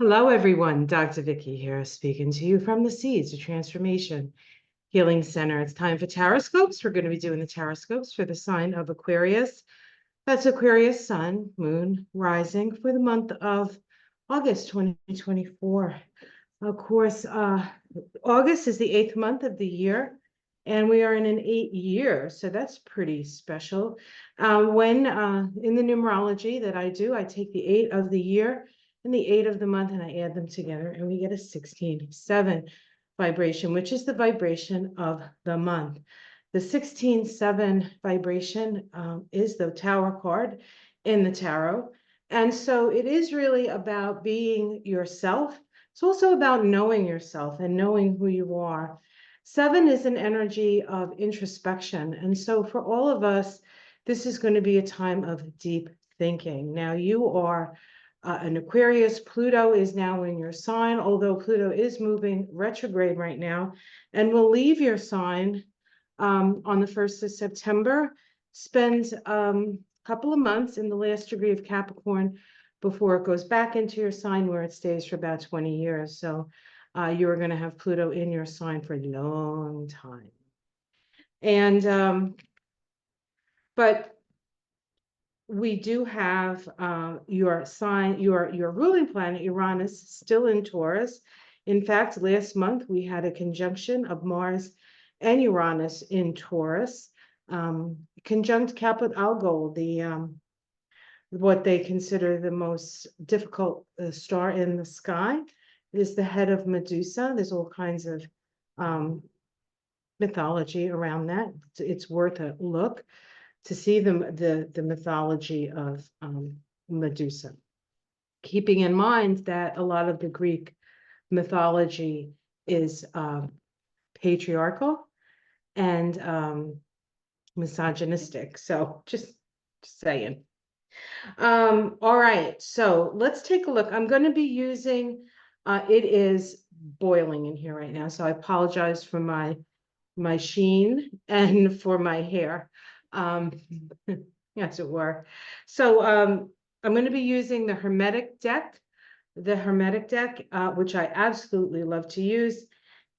Hello, everyone. Dr. Vicky here, speaking to you from the Seeds of Transformation Healing Center. It's time for Taroscopes. We're going to be doing the Taroscopes for the sign of Aquarius. That's Aquarius Sun, Moon, Rising for the month of August 2024. Of course, August is the 8th month of the year, and we are in an 8 year, so that's pretty special. When in the numerology that I do, I take the 8 of the year and the 8 of the month, and I add them together, and we get a 16-7 vibration, which is the vibration of the month. The 16-7 vibration is the Tower card in the tarot. And so it is really about being yourself. It's also about knowing yourself and knowing who you are. 7 is an energy of introspection. And so for all of us, this is going to be a time of deep thinking. Now, you are an Aquarius. Pluto is now in your sign, although Pluto is moving retrograde right now and will leave your sign on the 1st of September. Spend a couple of months in the last degree of Capricorn before it goes back into your sign, where it stays for about 20 years. So you're going to have Pluto in your sign for a long time. And but we do have your sign, your ruling planet, Uranus, still in Taurus. In fact, last month we had a conjunction of Mars and Uranus in Taurus, conjunct Caput Algol, the what they consider the most difficult star in the sky. It is the head of Medusa. There's all kinds of mythology around that. It's worth a look to see the mythology of Medusa, keeping in mind that a lot of the Greek mythology is patriarchal and misogynistic. So just saying. All right, so let's take a look. I'm going to be using, it is boiling in here right now, so I apologize for my sheen and for my hair. As it were. So I'm going to be using the Hermetic deck, which I absolutely love to use.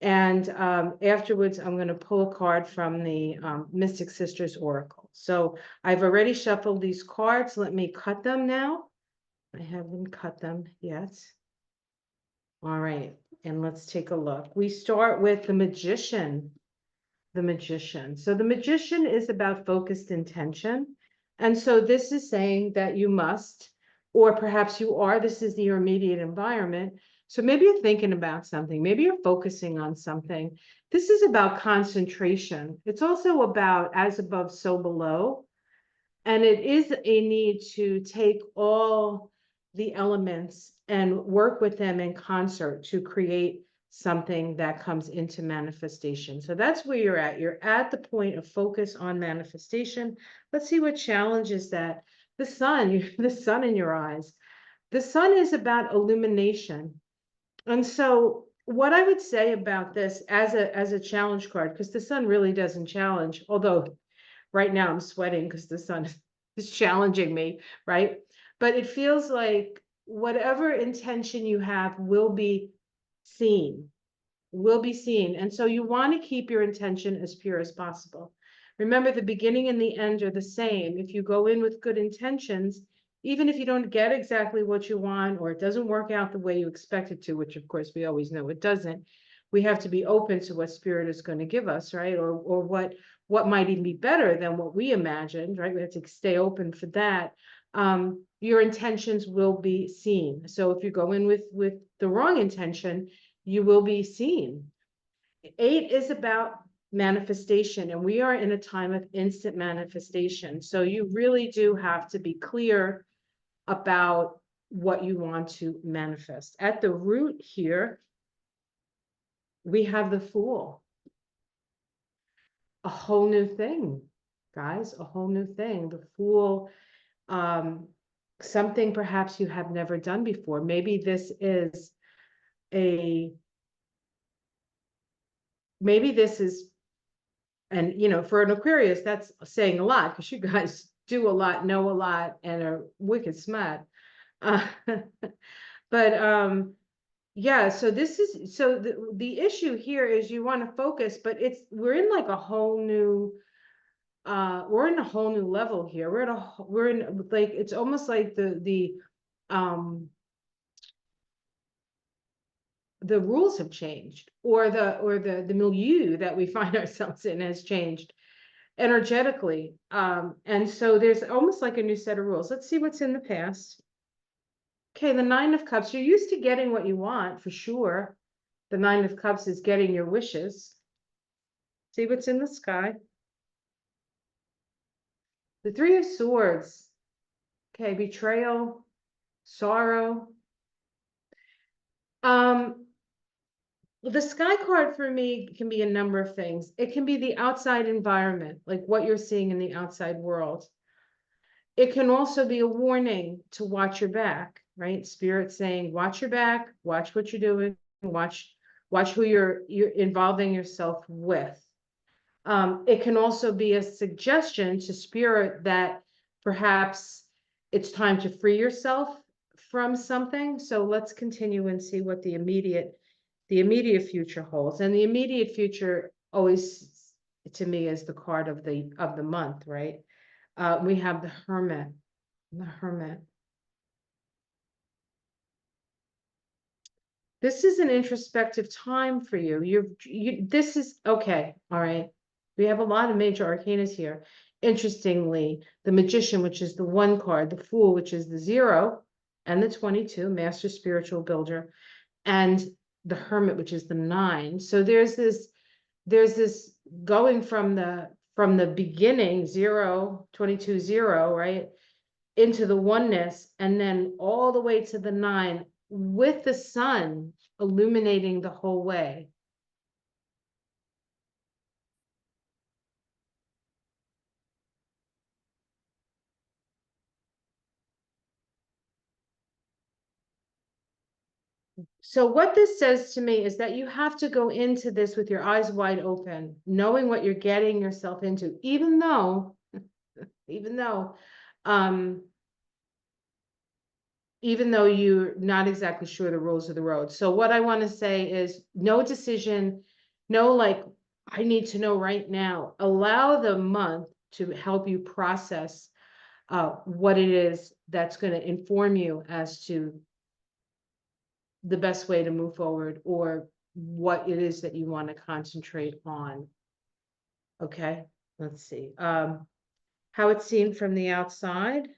And afterwards, I'm going to pull a card from the Mystic Sisters Oracle. So I've already shuffled these cards. Let me cut them now. I haven't cut them yet. All right, and let's take a look. We start with the Magician. The Magician. So the Magician is about focused intention. And so this is saying that you must, or perhaps you are, this is your immediate environment. So maybe you're thinking about something, maybe you're focusing on something. This is about concentration. It's also about as above, so below. And it is a need to take all the elements and work with them in concert to create something that comes into manifestation. So that's where you're at. You're at the point of focus on manifestation. Let's see what challenges that. The sun, the sun in your eyes. The sun is about illumination. And so what I would say about this as a challenge card, because the sun really doesn't challenge, although right now I'm sweating because the sun is challenging me, right? But it feels like whatever intention you have will be seen, And so you want to keep your intention as pure as possible. Remember, the beginning and the end are the same. If you go in with good intentions, even if you don't get exactly what you want, or it doesn't work out the way you expect it to, which of course we always know it doesn't, we have to be open to what spirit is going to give us, right? Or what might even be better than what we imagined, right? We have to stay open for that. Your intentions will be seen. So if you go in with the wrong intention, you will be seen. 8 is about manifestation, and we are in a time of instant manifestation. So you really do have to be clear about what you want to manifest. At the root here, we have the Fool. A whole new thing, guys, a whole new thing. The Fool, something perhaps you have never done before. Maybe this is and for an Aquarius, that's saying a lot, because you guys do a lot, know a lot, and are wicked smart. But yeah, so this is, so the issue here is you want to focus, but we're in like a whole new, we're in a whole new level here. We're in like, it's almost like the rules have changed, or the milieu that we find ourselves in has changed energetically. And so there's almost like a new set of rules. Let's see what's in the past. Okay, the Nine of Cups, you're used to getting what you want for sure. The Nine of Cups is getting your wishes. See what's in the sky. The Three of Swords. Okay, betrayal, sorrow. The sky card for me can be a number of things. It can be the outside environment, like what you're seeing in the outside world. It can also be a warning to watch your back, right? Spirit saying, watch your back, watch what you're doing, watch who you're involving yourself with. It can also be a suggestion to spirit that perhaps it's time to free yourself from something. So let's continue and see what the immediate future holds. And the immediate future always, to me, is the card of the month, right? We have the Hermit. The Hermit. This is an introspective time for you. This is okay. All right. We have a lot of major arcanas here. Interestingly, the Magician, which is the 1 card, the Fool, which is the 0, and the 22, Master Spiritual Builder, and the Hermit, which is the 9. So there's this going from the beginning, 0, 22, 0, right, into the oneness, and then all the way to the 9, with the sun illuminating the whole way. So what this says to me is that you have to go into this with your eyes wide open, knowing what you're getting yourself into, even though um, you're not exactly sure the rules of the road. So what I want to say is no decision, no, like, I need to know right now. Allow the month to help you process what it is that's going to inform you as to the best way to move forward, or what it is that you want to concentrate on. Okay, let's see. How it's seen from the outside.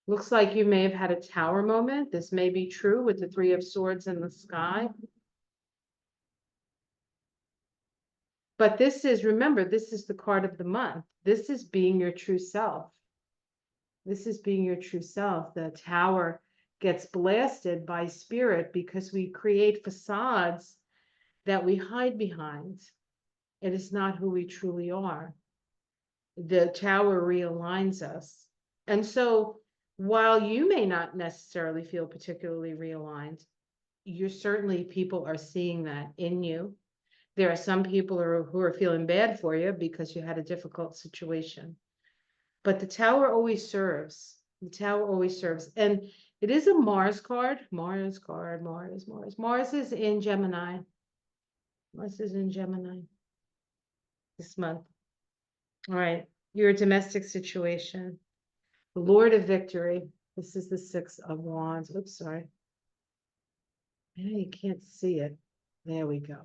Looks like you may have had a tower moment. This may be true with the 3 of Swords in the sky. But this is, remember, this is the card of the month. This is being your true self. This is being your true self. The tower gets blasted by spirit because we create facades that we hide behind. It is not who we truly are. The tower realigns us. And so while you may not necessarily feel particularly realigned, people are seeing that in you. There are some people who are feeling bad for you because you had a difficult situation. But the tower always serves. The tower always serves. And it is a Mars card. Mars is in Gemini. Mars is in Gemini this month. All right. Your domestic situation. The Lord of Victory. This is the 6 of Wands. Oops, sorry. Yeah, you can't see it. There we go.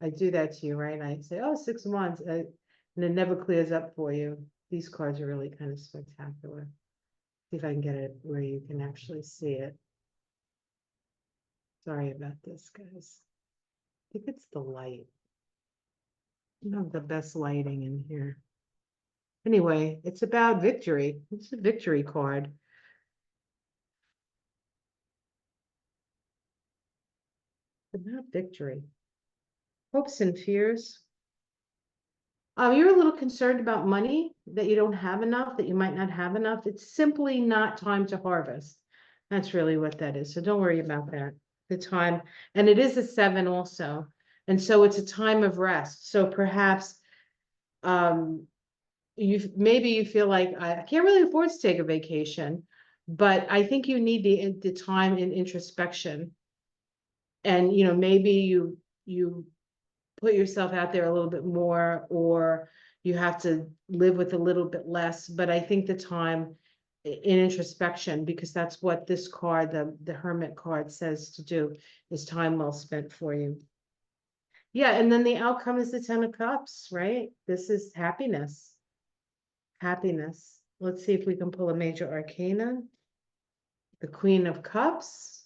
I do that to you, right? I say, oh, 6 of Wands, and it never clears up for you. These cards are really kind of spectacular. See if I can get it where you can actually see it. Sorry about this, guys. I think it's the light. You have the best lighting in here. Anyway, it's about victory. It's a victory card. About victory. Hopes and fears. You're a little concerned about money, that you don't have enough, that you might not have enough. It's simply not time to harvest. That's really what that is. So don't worry about that. The time, and it is a 7 also. And so it's a time of rest. So perhaps maybe you feel like I can't really afford to take a vacation. but I think you need the time in introspection. And, maybe you put yourself out there a little bit more, or you have to live with a little bit less. But I think the time in introspection, because that's what this card, the Hermit card, says to do, is time well spent for you. Yeah, and then the outcome is the Ten of Cups, right? This is happiness. Happiness. Let's see if we can pull a major arcana. The Queen of Cups.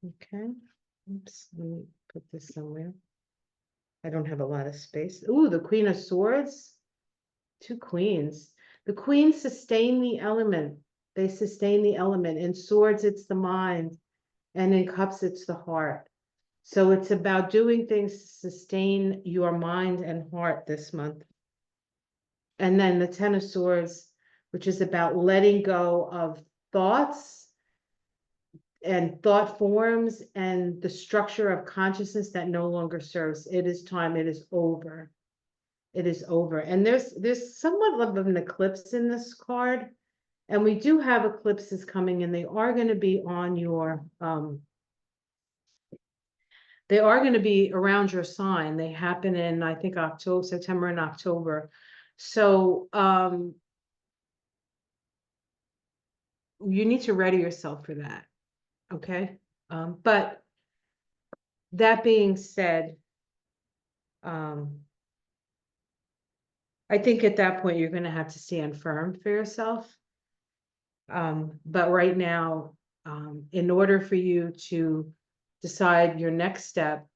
Okay. Oops, let me put this somewhere. I don't have a lot of space. Ooh, the Queen of Swords. Two queens. The queens sustain the element. They sustain the element. In swords, it's the mind. And in cups, it's the heart. So it's about doing things to sustain your mind and heart this month. And then the Ten of Swords, which is about letting go of thoughts and thought forms and the structure of consciousness that no longer serves. It is time. It is over. It is over. And there's somewhat of an eclipse in this card. And we do have eclipses coming, and they are going to be on your they are going to be around your sign. They happen in, I think, September and October. So you need to ready yourself for that. Okay. But that being said, I think at that point you're going to have to stand firm for yourself. But right now, in order for you to decide your next step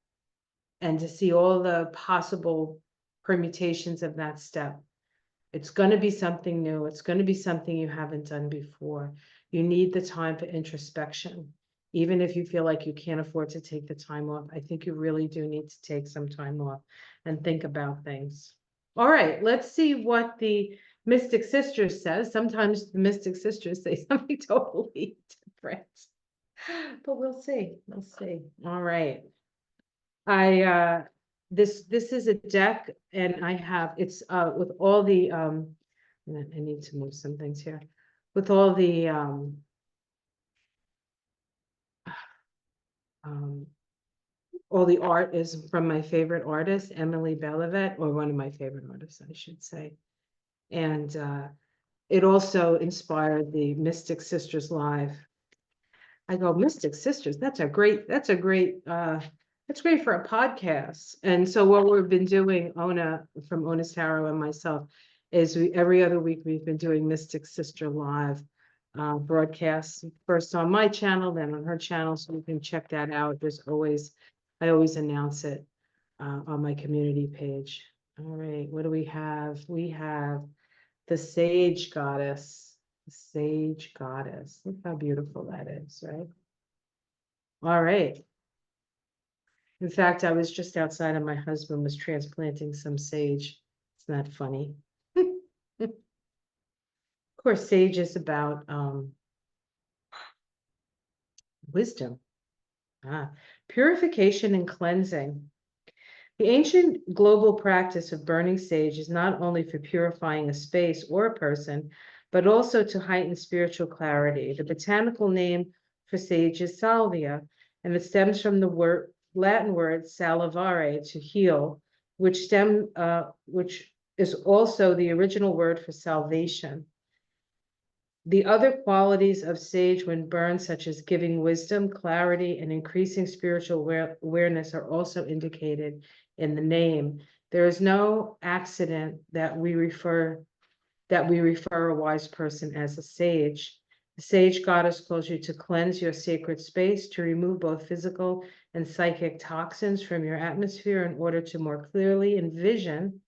and to see all the possible permutations of that step, it's going to be something new. It's going to be something you haven't done before. You need the time for introspection. Even if you feel like you can't afford to take the time off, I think you really do need to take some time off and think about things. All right, let's see what the Mystic Sisters says. Sometimes the Mystic Sisters say something totally different, but we'll see. We'll see. All right. This is a deck, and I have it's with all the I need to move some things here, with all the art is from my favorite artist, Emily Belivet, or one of my favorite artists, I should say. And it also inspired the Mystic Sisters Live. I go, Mystic Sisters, that's great for a podcast. And so what we've been doing, Ona from Ona's Tarot and myself, is every other week we've been doing Mystic Sister Live broadcasts, first on my channel, then on her channel, so you can check that out. I always announce it on my community page. All right, what do we have? We have the Sage Goddess. The Sage Goddess. Look how beautiful that is, right? All right. In fact, I was just outside and my husband was transplanting some sage. It's not funny. Of course, sage is about wisdom, purification and cleansing. The ancient global practice of burning sage is not only for purifying a space or a person, but also to heighten spiritual clarity. The botanical name for sage is salvia, and it stems from the Latin word salivare, to heal, which is also the original word for salvation. The other qualities of sage when burned, such as giving wisdom, clarity, and increasing spiritual awareness, are also indicated in the name. There is no accident that we refer a wise person as a sage. The sage goddess calls you to cleanse your sacred space, to remove both physical and psychic toxins from your atmosphere in order to more clearly envision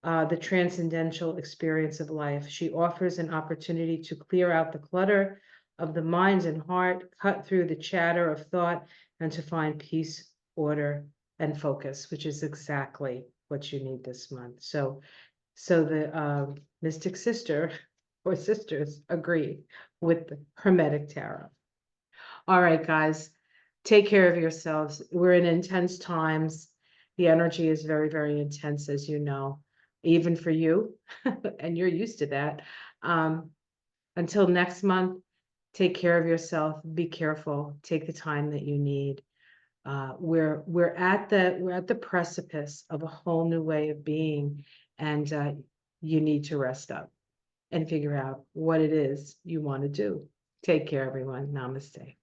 the transcendental experience of life. She offers an opportunity to clear out the clutter of the mind and heart, cut through the chatter of thought, and to find peace, order, and focus, which is exactly what you need this month. So the Mystic Sister or Sisters agree with the Hermetic Tarot. All right, guys, take care of yourselves. We're in intense times. The energy is very, very intense, as you know, even for you, and you're used to that. until next month, take care of yourself, be careful, take the time that you need. We're at the precipice of a whole new way of being, and you need to rest up and figure out what it is you want to do. Take care, everyone. Namaste.